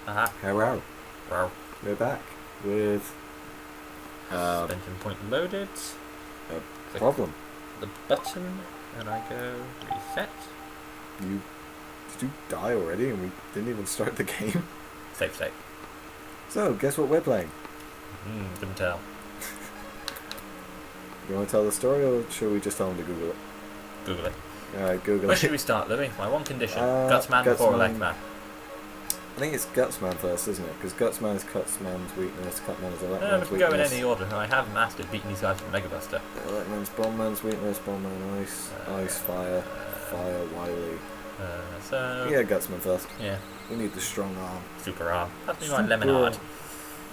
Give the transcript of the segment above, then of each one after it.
Hello. Wow. We're back with Suspension point loaded. a problem. The button, and I go reset. Did you die already and we didn't even start the game? Save state. So, guess what we're playing? Couldn't tell. You want to tell the story or should we just tell them to Google it? Google it. Alright, Google Where it. should we start, Louis? My one condition. Gutsman before Gutsman. Electman. I think it's Gutsman first, isn't it? Because Gutsman is Cutsman's weakness, Cutman is We Electman's can go in weakness. any order. I have mastered beating these guys with Mega Buster. Electman's Bombman's weakness, Bombman Ice, Ice, Fire, Fire, Wily. So... Yeah, Gutsman first. Yeah. We need the strong arm. Super arm. That's me my Lemonade.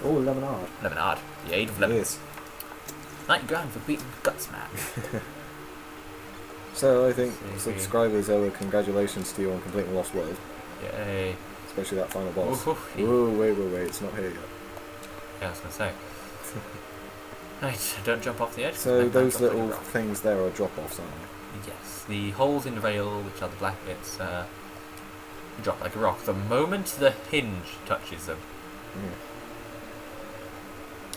Oh, Lemonade. Lemonade. The aid of It lemon. is. 90 grand for beating Gutsman. So I think See. subscribers owe a congratulations to you on completing Lost World, Yay. especially that final boss. Ooh, Whoa, wait, it's not here yet. Yeah, I was going to say. Right, don't jump off the edge. So Then those jump like a little rock. things there are drop-offs, aren't they? Yes, the holes in the rail, which are the black bits, drop like a rock. The moment the hinge touches them.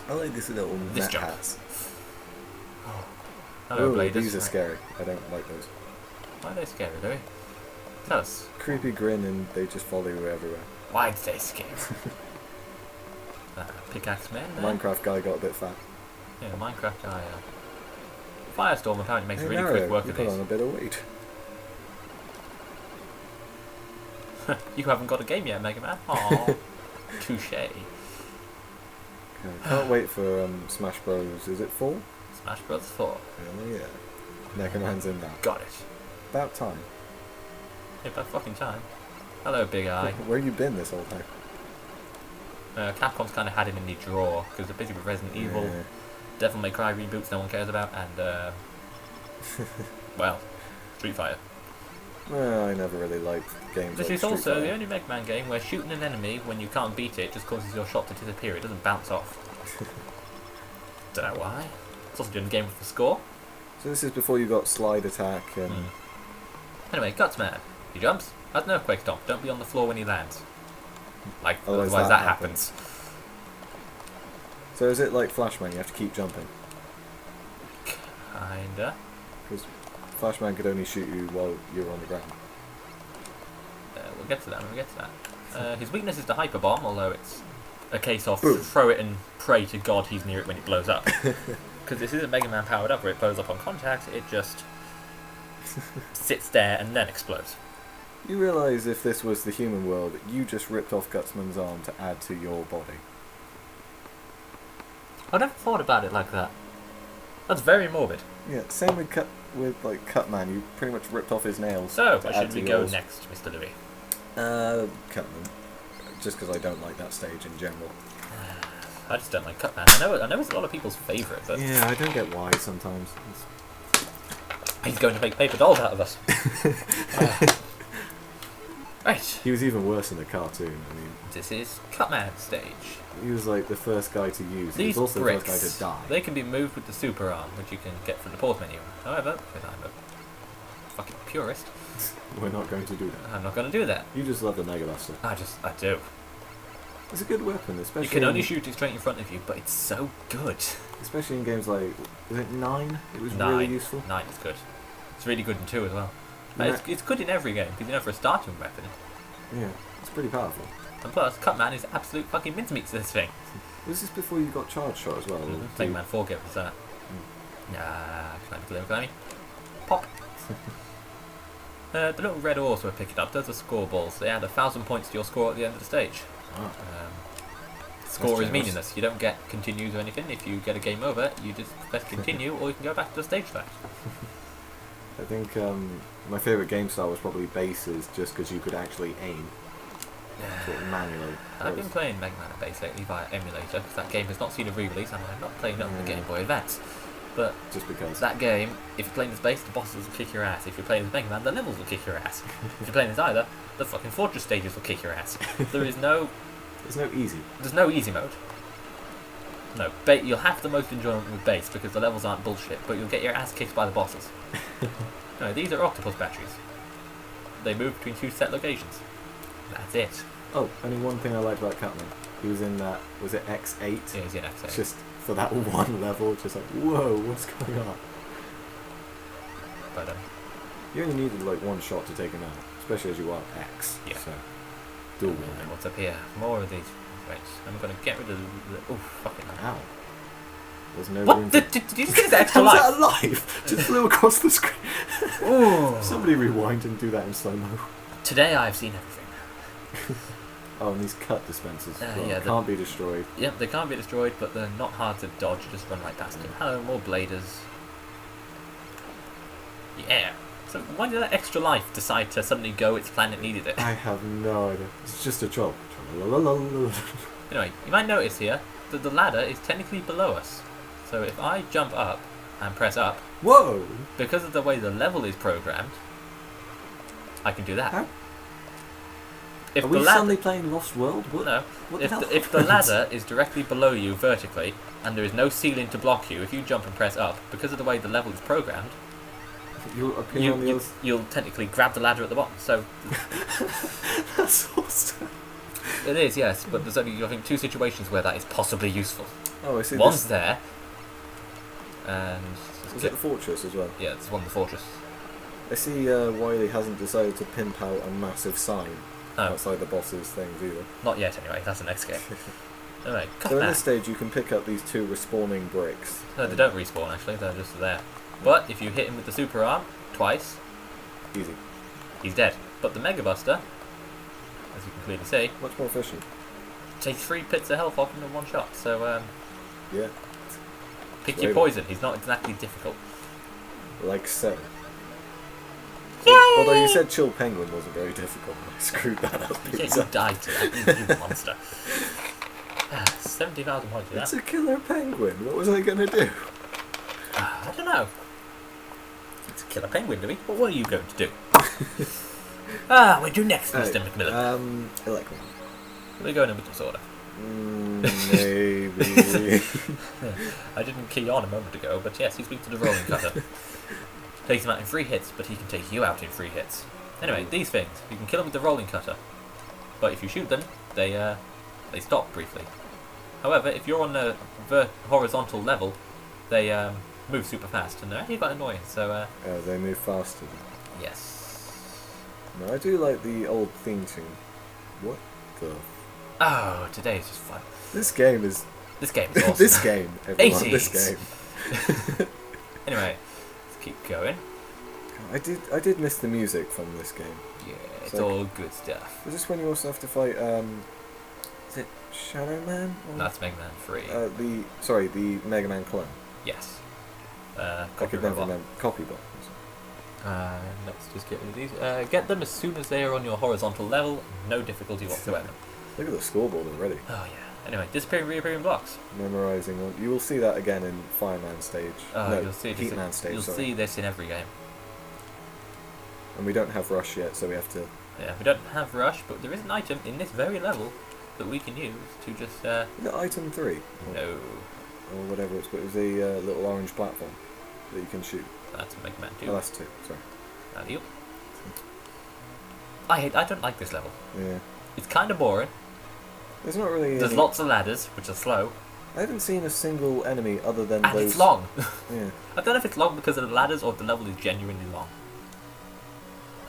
I like these little This net jump. hats. Hello, Ooh, Blade. these are scary. I don't like those. Why are they scary, Louis? Tell us. Creepy grin and they just follow you everywhere. Why did they scare? Pickaxe men there? Minecraft guy got a bit fat. Yeah, the Minecraft guy. Firestorm apparently makes Hey, really Mario, quick work you of put these. on a bit of weight. You haven't got a game yet, Mega Man? Aww. Touche. Can't wait for Smash Bros. Is it 4? Smash Bros. 4. Oh yeah. Mega Man's in that. Got it. About time. Yeah, about fucking time. Hello, Big Eye. Where you been this whole time? Capcom's kind of had him in the drawer because they're busy with Resident Evil, Yeah. Devil May Cry reboots no one cares about, and well, Street Fighter. Well, I never really liked games This like is Street also Fighter. the only Mega Man game where shooting an enemy when you can't beat it just causes your shot to disappear. It doesn't bounce off. Don't know why. It's also doing the game with the score. So this is before you got slide attack and... Anyway, Gutsman. He jumps, has an earthquake stomp. Don't be on the floor when he lands. Like, Otherwise otherwise that that happens. So is it like Flashman, you have to keep jumping? Kinda. Because Flashman could only shoot you while you're on the ground. We'll get to that when we get to that. His weakness is the hyper bomb, although it's a case of Boom. throw it and pray to God he's near it when it blows up. Because this isn't Mega Man powered up where it blows up on contact, it just sits there and then explodes. You realise if this was the human world, you just ripped off Gutsman's arm to add to your body. I never thought about it like that. That's very morbid. Yeah, same with Cutman, you pretty much ripped off his nails. So, to where add should to we go yours. next, Mr. Louis? Cutman. Just because I don't like that stage in general. I just don't like Cutman. I know it's a lot of people's favourite, but Yeah, I don't get why sometimes. he's going to make paper dolls out of us. Right. He was even worse in the cartoon. I mean, This is Cutman stage. he was like the first guy to use. He These was also bricks, the first guy to die. they can be moved with the super arm, which you can get from the pause menu. However, because I'm a fucking purist, We're not going to do that. I'm not going to do that. You just love the Mega Buster. I do. It's a good weapon, especially You can only in, shoot it straight in front of you, but it's so good. especially in games like, is it 9? It was 9. really useful. 9 is good. It's really good in 2 as well. Yeah. It's good in every game, because for a starting weapon. Yeah, it's pretty powerful. And plus, Cutman is absolute fucking mincemeat to this thing. Was this before you got Charge Shot as well? or Mega do Man 4 gave us that. Climby. Pop. The little red ores we're picking up, those are score balls. They add 1,000 points to your score at the end of the stage. Ah, Score is generous. meaningless. You don't get continues or anything. If you get a game over, you just press continue, or you can go back to the stage start. I think my favourite game style was probably bases, just because you could actually aim sort of manually. I've been playing Mega Man at base lately via emulator, because that game has not seen a re-release, and I'm not playing it on the Game Boy Advance. But Just because. that game, if you're playing as base, the bosses will kick your ass. If you're playing as Mega Man, the levels will kick your ass. If you're playing as either, the fucking fortress stages will kick your ass. There's no easy mode. No, you'll have the most enjoyment with base because the levels aren't bullshit, but you'll get your ass kicked by the bosses. No, these are octopus batteries. They move between 2 set locations. That's it. Oh, only one thing I liked about Catman. He was in that. Was it X8? Yeah, he's in X8. Just for that one level, just like, whoa, what's going on? But you only needed like one shot to take him out, especially as you are X. Yeah. So, dual warning. What's up here? More of these. Wait, I'm gonna get rid of the. Oh, fucking hell. Ow. There's no What? room Did you just get that extra How's life? that alive? Just flew across the screen. Oh. Somebody rewind and do that in slow-mo. Today I've seen everything. Oh, and these cut dispensers yeah, can't be destroyed. Yep, they can't be destroyed, but they're not hard to dodge. You just run right past them. Hello, more bladers. Yeah. So why did that extra life decide to suddenly go its planet needed it? I have no idea. It's just a troll. Anyway, you might notice here that the ladder is technically below us. So if I jump up and press up, Whoa! because of the way the level is programmed, I can do that. How? If Are the we ladder, suddenly playing Lost World? What? no. What If the hell if the happened? ladder is directly below you vertically and there is no ceiling to block you, if you jump and press up, because of the way the level is programmed, You'll appear on the other... you'll technically grab the ladder at the bottom. So That's awesome. it is, yes, but there's only I think 2 situations where that is possibly useful. Oh, I see. One's there, and Was it the fortress as well? yeah, it's one of the fortress. I see Wiley hasn't decided to pimp out a massive sign outside the boss's things either. Not yet, anyway. That's the next game. Anyway, cut So in that. this stage you can pick up these 2 respawning bricks. No, they don't respawn actually. They're just there. But if you hit him with the super arm twice, Easy. he's dead. But the Mega Buster, as you can clearly see, Much more efficient. takes 3 pits of health off him in one shot. So Yeah. pick your poison. He's not exactly difficult. Like so. Yay! Although you said Chill Penguin wasn't very difficult. I screwed that up. Yeah, you died to that, you monster. 70,000 points for It's that. a killer penguin. What was I going to do? I don't know. It's a killer penguin, do we? But what are you going to do? What do next, Mr. McMillan? Electron. We're going in with disorder. Maybe. I didn't key on a moment ago, but yes, he's weak to the rolling cutter. Takes him out in 3 hits, but he can take you out in 3 hits. Anyway, these things, you can kill them with the rolling cutter, but if you shoot them, they stop briefly. However, if you're on the horizontal level, they move super fast, and they're actually quite annoying. So They move faster. yes. No, I do like the old theme tune. What the? Oh, today is just fun. This game is. This game is awesome. This game, everyone. 80s. This game. Anyway, let's keep going. I did miss the music from this game. Yeah, it's like- all good stuff. Is this when you also have to fight? Is it Shadow Man? Or, That's Mega Man 3. the Mega Man clone. Yes. I Copy could never robot. remember. Copybot. Let's just get rid of these. Get them as soon as they are on your horizontal level. No difficulty whatsoever. Look at the scoreboard already. Oh yeah. Anyway, disappearing, reappearing blocks. Memorizing one. You will see that again in Fireman stage. No, You'll see this. Heatman stage. You'll sorry. see this in every game. And we don't have rush yet, so we have to. Yeah, we don't have rush, but there is an item in this very level that we can use to just. Is it item 3? No, Or whatever it's called. It was the little orange platform that you can shoot. that's Mega Man 2. Oh, that's 2. Sorry. Alley-oop. I don't like this level. Yeah. It's kind of boring. There's not really. There's lots of ladders, which are slow, I haven't seen a single enemy other than and those. it's long. Yeah. I don't know if it's long because of the ladders or if the level is genuinely long.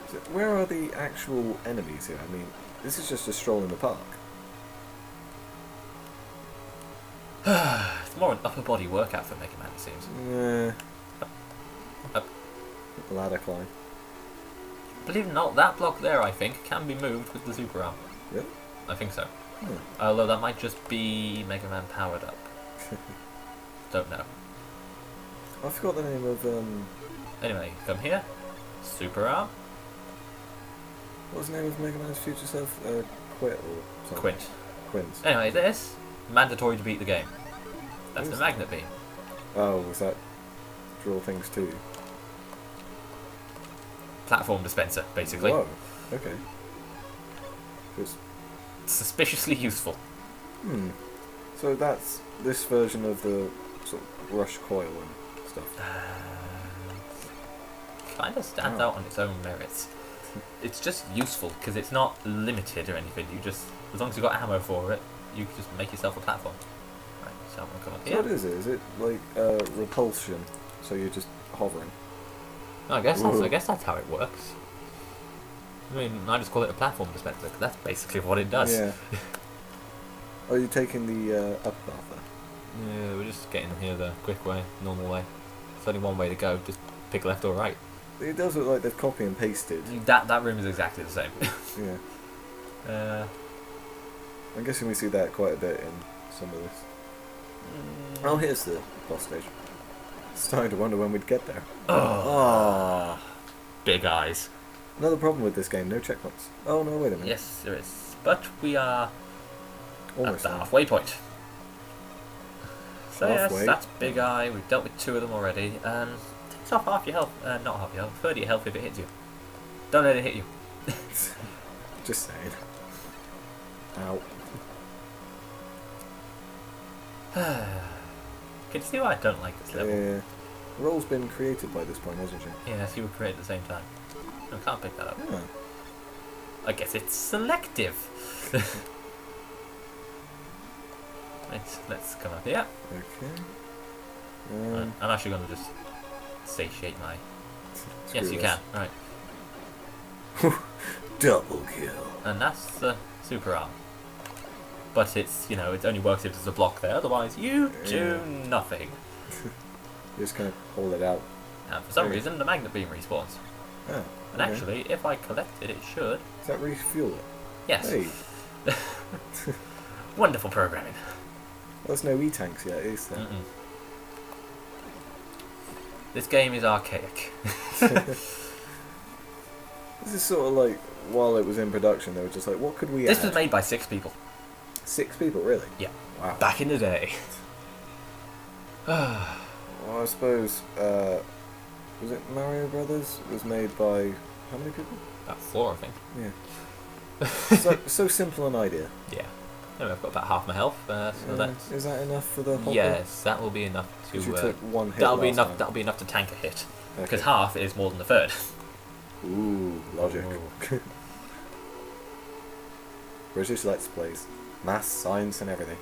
So where are the actual enemies here? I mean, this is just a stroll in the park. It's more an upper body workout for Mega Man, it seems. Yeah. Up. Ladder climb. Believe it or not, that block there, I think, can be moved with the super arm. Really? I think so. Hmm. Although that might just be Mega Man powered up. Don't know. I forgot the name of Anyway, come here. Super arm. what was the name of Mega Man's future self? Quit or something? Quint. Quint. Anyway, this, mandatory to beat the game. That's the Who's magnet beam. Oh, was that Draw Things too? Platform dispenser, basically. Whoa. Okay. Just, Suspiciously useful. So that's this version of the sort of rush coil and stuff. Kind of stands out on its own merits. it's just useful because it's not limited or anything. You just, as long as you've got ammo for it, you can just make yourself a platform. Right, so I'm gonna come up So here. what is it? Is it like repulsion? So you're just hovering? I guess that's how it works. I mean, I just call it a platform dispenser because that's basically what it does. Yeah. Are you taking the up path there? Yeah, we're just getting here the quick way, normal way. There's only one way to go. Just pick left or right. It does look like they've copy and pasted. That room is exactly the same. Yeah. I'm guessing we see that quite a bit in some of this. Oh, here's the boss stage. Starting to wonder when we'd get there. Oh. Big eyes. Another problem with this game, no checkpoints. Oh no, wait a minute. Yes, there is. But we are Almost at the there. halfway point. So Halfway. yes, that's Big Eye. We've dealt with 2 of them already. Takes off half your health. Not half your health. 30 your health if it hits you. Don't let it hit you. Just saying. Ow. Can you see why I don't like this level? Yeah. Roll's been created by this point, hasn't she? Yes, you were created at the same time. I can't pick that up. Yeah. I guess it's selective. Let's come up here. Okay. I'm actually going to just satiate my... Screw Yes, you this. can. Right. Double kill. And that's the super arm. But it's, you know, it only works if there's a block there. Otherwise, you do nothing. You just kind of hold it out. And for some reason, the magnet beam respawns. Oh, And okay. actually, if I collect it, it should. Does that refuel it? Yes. Hey. Wonderful programming. There's no E-tanks yet, is there? Mm-mm. This game is archaic. This is sort of like, while it was in production, they were just like, what could we This add? was made by 6 people. 6 people, really? Yeah. Wow. Back in the day. Well, I suppose, was it Mario Brothers? It was made by, how many people? About 4, I think. Yeah. so simple an idea. Yeah. Anyway, I've got about half my health, so that's... Is that enough for the whole Yes, that will be enough to... You took one hit that'll be last enough. time. That'll be enough to tank a hit. Because Okay. half is more than a third. Ooh, logic. Oh. British Let's Plays. Maths, science and everything.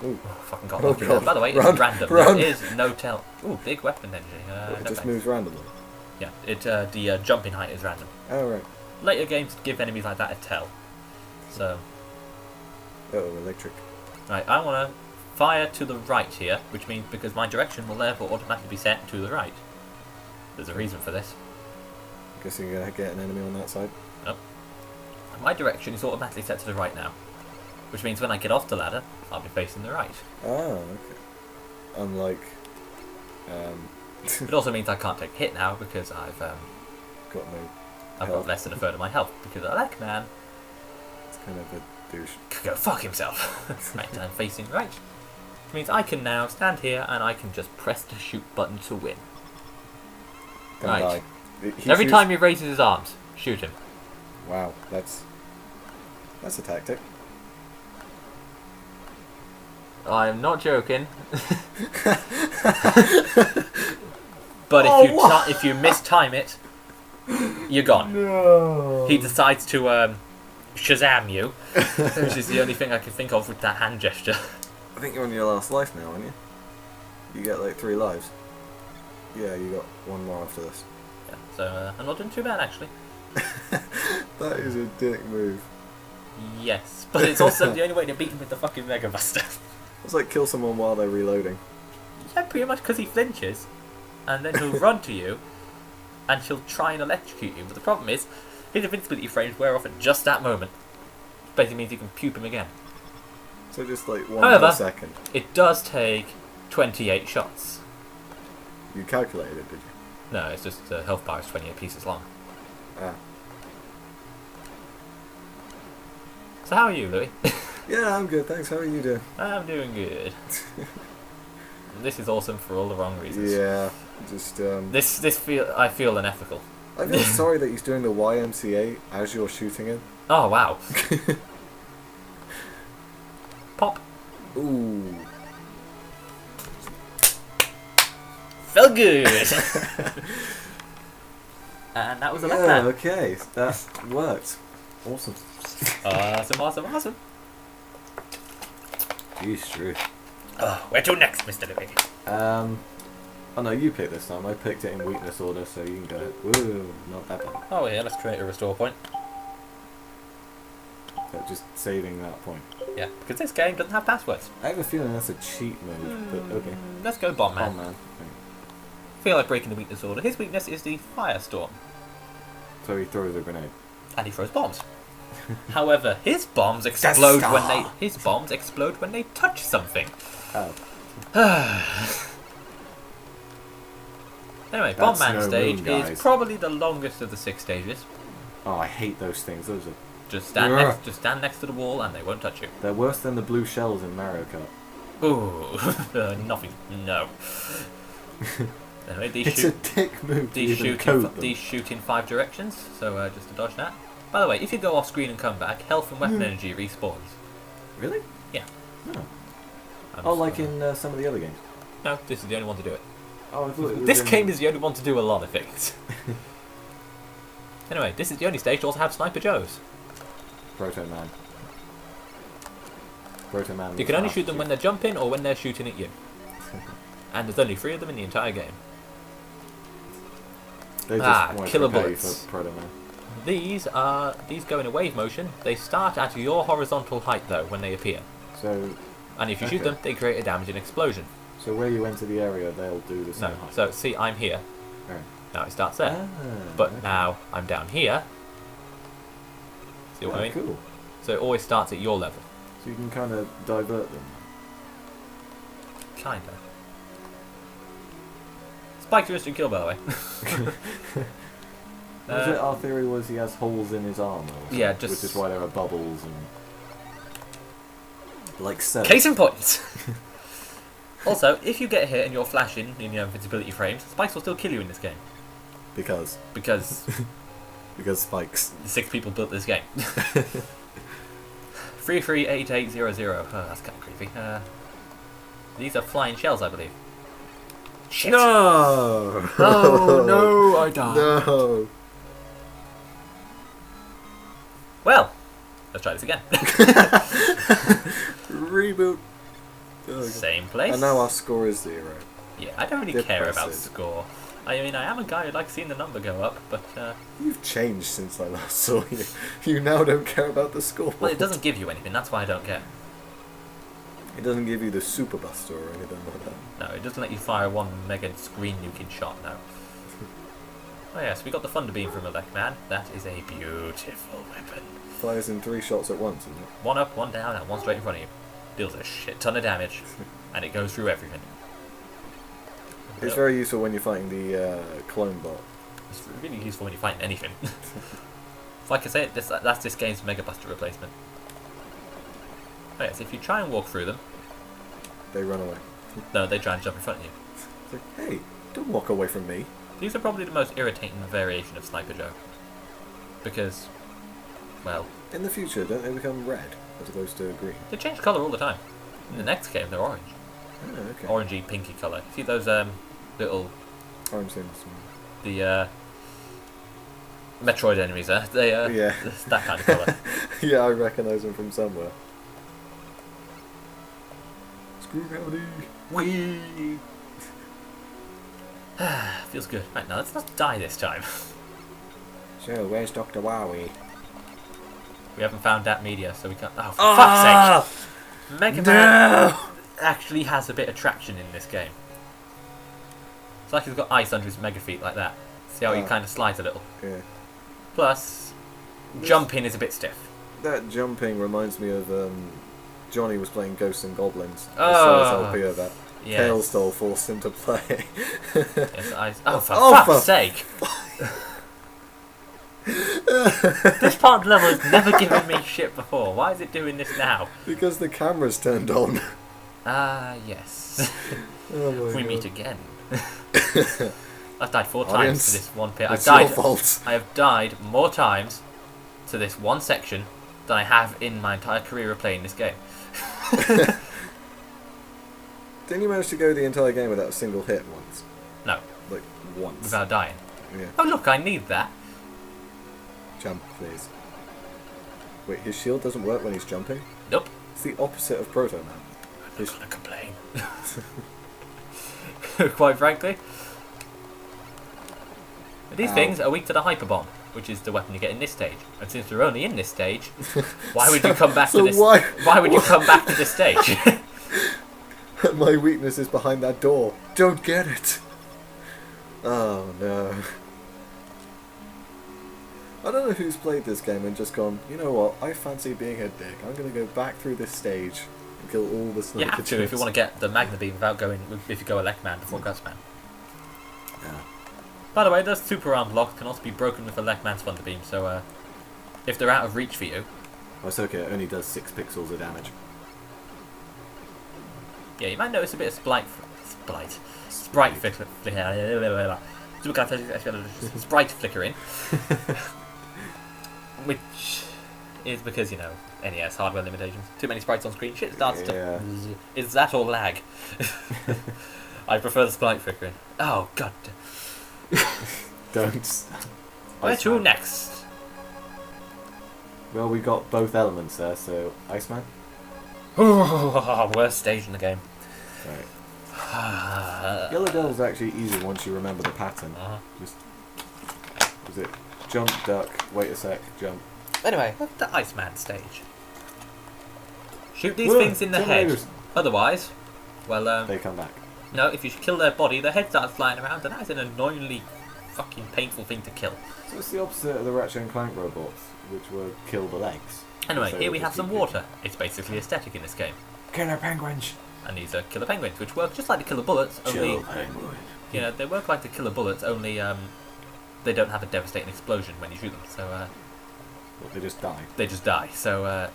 Ooh. Oh, fucking got Oh, lucky God. there. By the way, Run, it's random. run. There is no tell. Ooh, big weapon energy. It No just thanks. moves randomly. Yeah, the jumping height is random. Oh, right. Later games give enemies like that a tell. So, Oh, electric. right, I want to fire to the right here, which means because my direction will therefore automatically be set to the right. There's a reason for this. Guessing you're going to get an enemy on that side. Nope. My direction is automatically set to the right now, which means when I get off the ladder, I'll be facing the right. Oh, okay. Unlike... It also means I can't take a hit now because I've got no got health. less than a third of my health because Alec man It's kind of a douche. could go fuck himself. Right, and I'm facing right. Which means I can now stand here and I can just press the shoot button to win. Gonna Right. die. Every time he raises his arms, shoot him. Wow, that's a tactic. I'm not joking. But Oh, if you mistime it, you're gone. No. He decides to Shazam you, which is the only thing I can think of with that hand gesture. I think you're on your last life now, aren't you? You get like 3 lives. Yeah, you got 1 more after this. Yeah, so I'm not doing too bad actually. That is a dick move. Yes, but it's also the only way to beat him with the fucking Mega Buster. It's like kill someone while they're reloading. Yeah, pretty much because he flinches, and then he'll run to you, and he'll try and electrocute you. But the problem is, his invincibility frames wear off at just that moment. Which basically means you can puke him again. So just like 1 However, per second. It does take 28 shots. You calculated it, did you? No, it's just the health bar is 28 pieces long. Ah. So how are you, Louis? Yeah, I'm good, thanks. How are you doing? I'm doing good. This is awesome for all the wrong reasons. Yeah, just I feel unethical. I feel sorry that he's doing the YMCA as you're shooting him. Oh wow. Pop. Ooh. Felt good. And that was a Yeah, left man. okay. That worked. Awesome. Awesome. Jeez, true. Where to next, Mr. Demick? Oh no, you picked this time. I picked it in weakness order, so you can go. Woo, not that bad. Oh yeah, let's create a restore point. So just saving that point. Yeah, because this game doesn't have passwords. I have a feeling that's a cheat mode, but okay. Let's go Bomb Man. Bomb Man. Feel like breaking the weakness order. His weakness is the Firestorm. So he throws a grenade. And he throws bombs. However, his bombs explode when they touch something. Oh. Anyway, Bomb Man no stage moon, guys. is probably the longest of the 6 stages. Oh, I hate those things. Those are... Just stand next to the wall and they won't touch you. They're worse than the blue shells in Mario Kart. Ooh, nothing. No. Anyway, It's a dick move. These shoot in 5 directions, so just to dodge that. By the way, if you go off screen and come back, health and weapon energy respawns. Really? Yeah. Oh, like in some of the other games? No, this is the only one to do it. Oh, I thought it was This game is the only one to do a lot of things. Anyway, this is the only stage to also have Sniper Joes. Proto Man. You can only shoot them when they're jumping or when they're shooting at you. And there's only 3 of them in the entire game. They just killer prepare you bullets. for Proto Man. These go in a wave motion. They start at your horizontal height though when they appear. So. And if you shoot them, they create a damaging explosion. So where you enter the area, they'll do the same height. So see, I'm here. Right. Now it starts there. But now I'm down here. See what I mean? Cool. So it always starts at your level. So you can kind of divert them. Kinda. Spike's your instant kill, by the way. Our theory was he has holes in his armor. Yeah, which is why there are bubbles and like so. Case in point. Also, if you get hit and you're flashing in your invincibility frames, spikes will still kill you in this game. Because spikes. 6 people built this game. 338800. Oh, that's kind of creepy. These are flying shells, I believe. Shit. No! Oh no, I died. No! Well, let's try this again. Reboot. Oh, Same place. And now our score is 0. Yeah, I don't really care about score. I mean, I am a guy who likes seeing the number go up, but... You've changed since I last saw you. You now don't care about the score. Well, it doesn't give you anything, that's why I don't care. It doesn't give you the Super Buster or anything like that. No, it doesn't let you fire 1 mega screen nuking shot, no. Oh yes, we got the Thunder Beam from Elect Man. That is a beautiful weapon. Fires in 3 shots at once, isn't it? 1 up, 1 down, and 1 straight in front of you. Deals a shit ton of damage, and it goes through everything. It's very useful when you're fighting the clone bot. It's really useful when you're fighting anything. Like I said, that's this game's Mega Buster replacement. Oh yes, if you try and walk through them... They run away. No, they try and jump in front of you. It's like, hey, don't walk away from me. These are probably the most irritating variation of Sniper Joe. Because, well... In the future, don't they become red as opposed to green? They change colour all the time. In the next game, they're orange. Oh, okay. Orangey, pinky colour. See those little... Orange things. The Metroid enemies there? Yeah. That kind of colour. Yeah, I recognise them from somewhere. Screw gravity! Whee! Feels good. Right, now let's not die this time. So, where's Dr. Wowie? We haven't found that media, so we can't... Oh, for fuck's sake! Mega Man actually has a bit of traction in this game. It's like he's got ice under his mega feet like that. See how he kind of slides a little? Yeah. Plus, jumping is a bit stiff. That jumping reminds me of Johnny was playing Ghosts and Goblins. I saw his LP of that. Yes. Tailstall forced him to play. Yes, for fuck's sake! This part of the level has never given me shit before. Why is it doing this now? Because the camera's turned on. Yes. Oh we meet again. I've died 4 times Audience, to this one pit. it's your fault. I have died more times to this one section than I have in my entire career of playing this game. Didn't you manage to go the entire game without a single hit once? No. Like, once? Without dying. Yeah. Oh look, I need that. Jump, please. Wait, his shield doesn't work when he's jumping? Nope. It's the opposite of Proto Man. I'm not gonna complain. Quite frankly. These things are weak to the hyper bomb, which is the weapon you get in this stage. And since we're only in this stage, why would you come back to this? Why would you come back to this stage? My weakness is behind that door. Don't get it. Oh no. I don't know who's played this game and just gone, you know what, I fancy being a dick. I'm going to go back through this stage and kill all the sniper. You have to if you want to get the Magna Beam without going, if you go Electman before Gustman. Yeah. By the way, those super arm blocks can also be broken with Electman's Thunder Beam, so if they're out of reach for you... Oh, it's okay, it only does 6 pixels of damage. Yeah, you might notice a bit of sprite flickering. Which is because, you know, NES hardware limitations. Too many sprites on screen, shit starts to... Is that or lag? I prefer the sprite flickering. Oh, god. Don't. Where to next? Well, we got both elements there, so Iceman? Worst stage in the game. Right. Yellow Devil's actually easy once you remember the pattern. Just... Was it jump, duck, wait a sec, jump. Anyway, the Iceman stage. Shoot these things in the head. Otherwise, well, they come back. No, if you kill their body, their head starts flying around, and that's an annoyingly fucking painful thing to kill. So it's the opposite of the Ratchet and Clank robots, which were kill the legs. Anyway, here we have some water. It's basically aesthetic in this game. Killer penguins. And these are killer penguins, which work just like the killer bullets, only... Penguin. You know, they work like the killer bullets, only they don't have a devastating explosion when you shoot them, so... Well, they just die. They just die, so...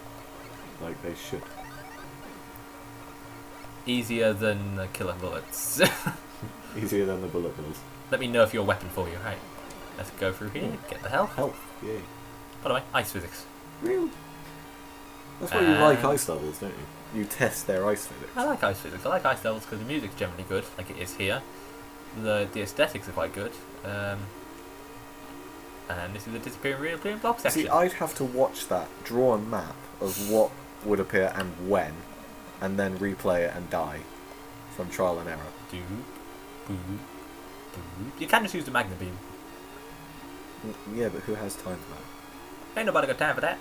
Like they should. Easier than the killer bullets. Easier than the bullet bills. Let me know if your weapon for you. Right, let's go through here. Get the health. Health, yeah. By the way, ice physics. Real. That's why you like ice levels, don't you? You test their ice physics. I like ice physics. I like ice levels because the music's generally good, like it is here. The aesthetics are quite good. And this is the disappearing reappearing block section. See, I'd have to watch that, draw a map of what would appear and when, and then replay it and die from trial and error. You can just use the Magna Beam. Yeah, but who has time for that? Ain't nobody got time for that.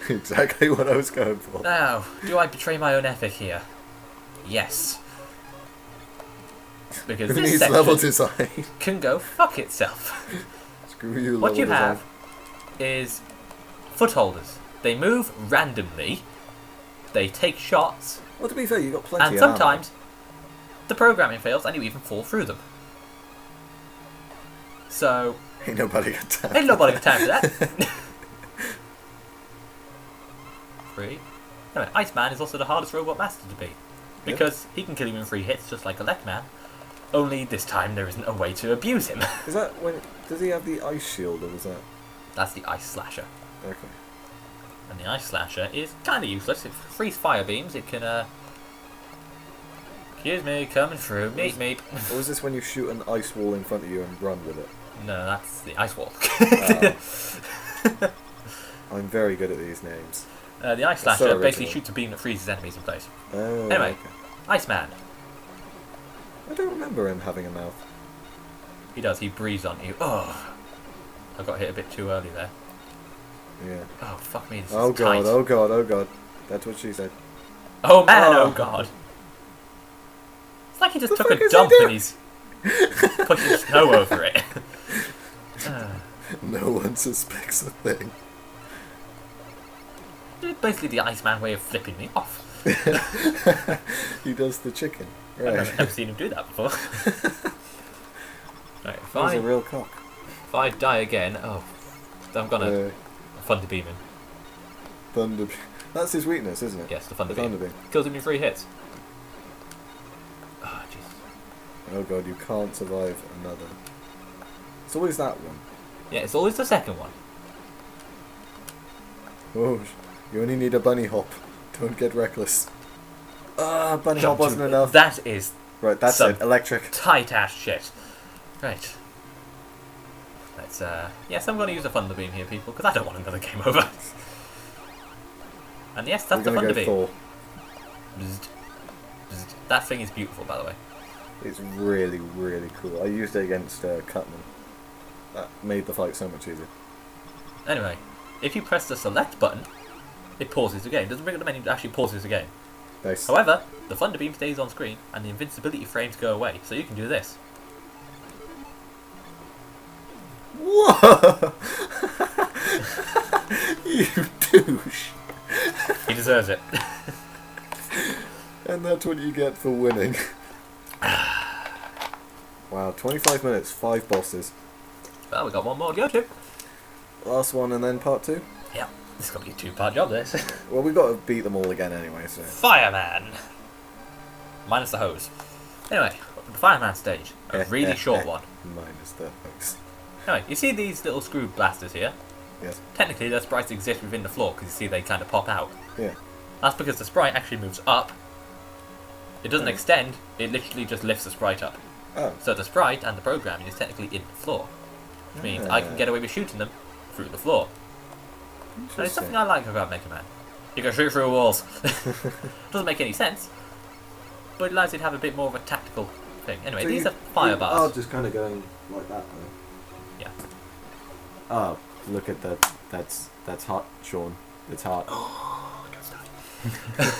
Exactly what I was going for. Now, do I betray my own ethic here? Yes. Because Who this needs section level design? can go fuck itself. Screw you, What level you design. have is footholders. They move randomly. They take shots. Well, to be fair, you got plenty. And of sometimes the programming fails, and you even fall through them. So ain't nobody got time. ain't nobody got time for that. 3. Anyway, Iceman is also the hardest robot master to beat because he can kill you in 3 hits, just like Electman. Only this time there isn't a way to abuse him. Is that when? Does he have the ice shield, or was that? That's the Ice Slasher. Okay. And the Ice Slasher is kind of useless. It frees fire beams. It can, excuse me, coming through. Meet me. Or is this when you shoot an ice wall in front of you and run with it? No, that's the Ice Wall. I'm very good at these names. The Ice Slasher basically shoots a beam that freezes enemies in place. Oh, Anyway, okay. Iceman. I don't remember him having a mouth. He does. He breathes on you. Oh, I got hit a bit too early there. Yeah. Oh, fuck me. This Oh is god, tight. oh god, oh god. That's what she said. Oh man, Oh. oh god. It's like he just took a dump and he's pushing snow over it. No one suspects a thing. It's basically the Iceman way of flipping me off. He does the chicken. I've Right. never seen him do that before. Right, He's a real cock. if I die again, oh, I'm gonna Thunder Thunder Beam him. Thunder. That's his weakness, isn't it? Yes, the Thunder The Beam. Thunder Beam. Kills him in 3 hits. Oh, jeez. Oh god, you can't survive another. It's always that one. Yeah, it's always the second one. Oh, you only need a bunny hop. Don't get reckless. Ah, bunny hop wasn't enough. That is Right, that's some it. Electric. tight ass shit. Right. Let's, yes, I'm going to use a Thunder Beam here, people, because I don't want another game over. And yes, that's the Thunder Beam. Thor. Bzzzt. Bzzzt. That thing is beautiful, by the way. It's really, really cool. I used it against Cutman. That made the fight so much easier. Anyway, if you press the select button, it pauses the game. It doesn't bring up the menu, it actually pauses the game. Nice. However, the Thunder Beam stays on screen, and the invincibility frames go away, so you can do this. Whoa! You douche! He deserves it. And that's what you get for winning. Wow, 25 minutes, 5 bosses. Well, we got one more to go to. Last one and then part 2? Yeah, this is going to be a 2-part job, this. Well, we've got to beat them all again anyway, so... Fireman! Minus the hose. Anyway, the Fireman stage. A really short one. Minus the hose. Anyway, you see these little screw blasters here? Yes. Technically, their sprites exist within the floor, because you see they kind of pop out. Yeah. That's because the sprite actually moves up. It doesn't extend, it literally just lifts the sprite up. Oh. So the sprite and the programming is technically in the floor. Which means I can get away with shooting them through the floor. And it's something I like about Mega Man. You can shoot through walls. Doesn't make any sense, but it allows you to have a bit more of a tactical thing. Anyway, so these are fire bars. Oh, just kind of going like that, though. Yeah. Oh, look at that. That's hot, Sean. It's hot. Oh, don't start.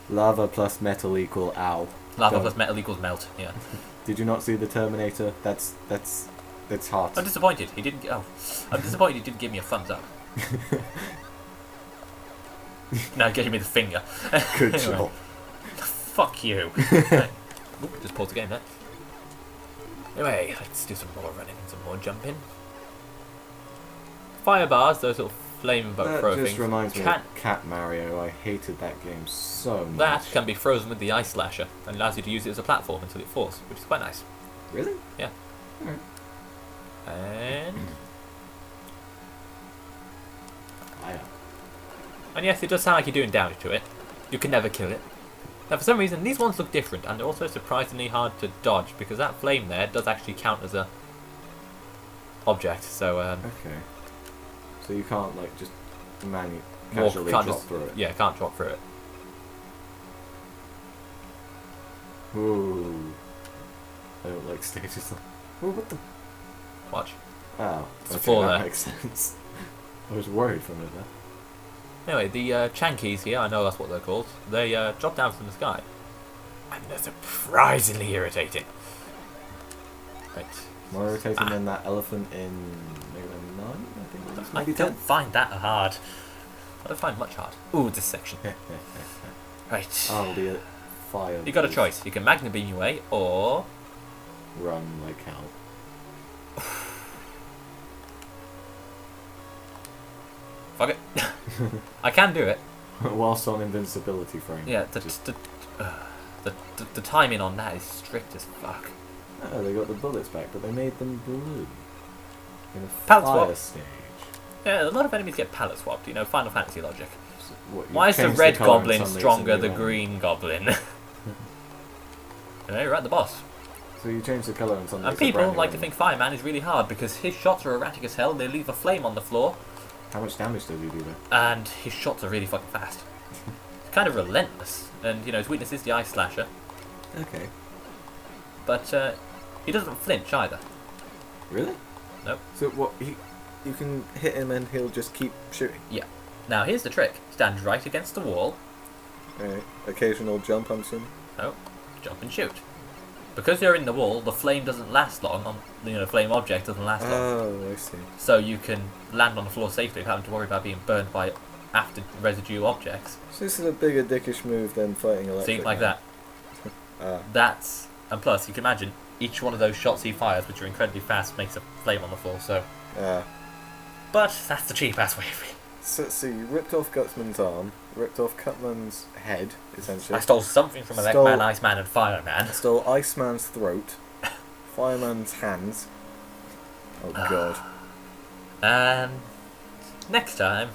Lava plus metal equal ow. Lava plus metal equals melt. Yeah. Did you not see the Terminator? That's hot. I'm disappointed. He didn't. I'm disappointed he didn't give me a thumbs up. No, he gave me the finger. Good Anyway. job. Fuck you. Right. Oop, just pause the game there. Anyway, let's do some more running and some more jumping. Fire bars, those little flame boat throw That things. just reminds me of Cat Mario. I hated that game so much. That can be frozen with the ice slasher and allows you to use it as a platform until it falls, which is quite nice. Really? Yeah. Alright. And Fire. and yes, it does sound like you're doing damage to it. You can never kill it. Now, for some reason, these ones look different, and they're also surprisingly hard to dodge because that flame there does actually count as a object. So okay. So you can't like just casually drop through it. Yeah, can't drop through it. Ooh. I don't like stages. Oh, what the? Watch. Oh, It's okay, floor that there. makes sense. I was worried for a minute there. Anyway, the Chankies here, I know that's what they're called, they drop down from the sky. And they're surprisingly irritating. Right. More irritating than that elephant in Mega Man 9, I think it was. I Maybe don't 10. find that hard. I don't find much hard. Ooh, this section. Right. Oh, the fire. You got a balls choice. You can Magna Beam your way, or... Run like hell. Fuck it. I can do it. Whilst on invincibility frame. Yeah, the timing on that is strict as fuck. Oh, they got the bullets back, but they made them blue. In a Palette fire swap. stage. Yeah, a lot of enemies get palette swapped, you know, Final Fantasy logic. So what, you Why is the change red colour and goblin suddenly it's a stronger new than the enemy. green goblin? You know, you're at the boss. So you change the colour and suddenly And it's a people brand new like to enemy. think Fireman is really hard because his shots are erratic as hell, they leave a flame on the floor, How much damage does he do though? and his shots are really fucking fast. It's kind of relentless, and you know, his weakness is the ice slasher, Okay. but he doesn't flinch either. Really? Nope. So what, you can hit him and he'll just keep shooting? Yeah. Now here's the trick. Stand right against the wall. Right. Occasional jump, I'm assuming? No. Jump and shoot. Because you're in the wall, the flame doesn't last long. The flame object doesn't last long. Oh, I see. So you can land on the floor safely without having to worry about being burned by after residue objects. So this is a bigger dickish move than fighting electric. See, like Man. that. And plus, you can imagine each one of those shots he fires, which are incredibly fast, makes a flame on the floor. So, but that's the cheap ass way of it. So you ripped off Gutsman's arm, ripped off Cutman's head, essentially. I stole something from Elecman, Iceman, and Fireman. Stole Iceman's throat, Fireman's hands. Oh god. And next time,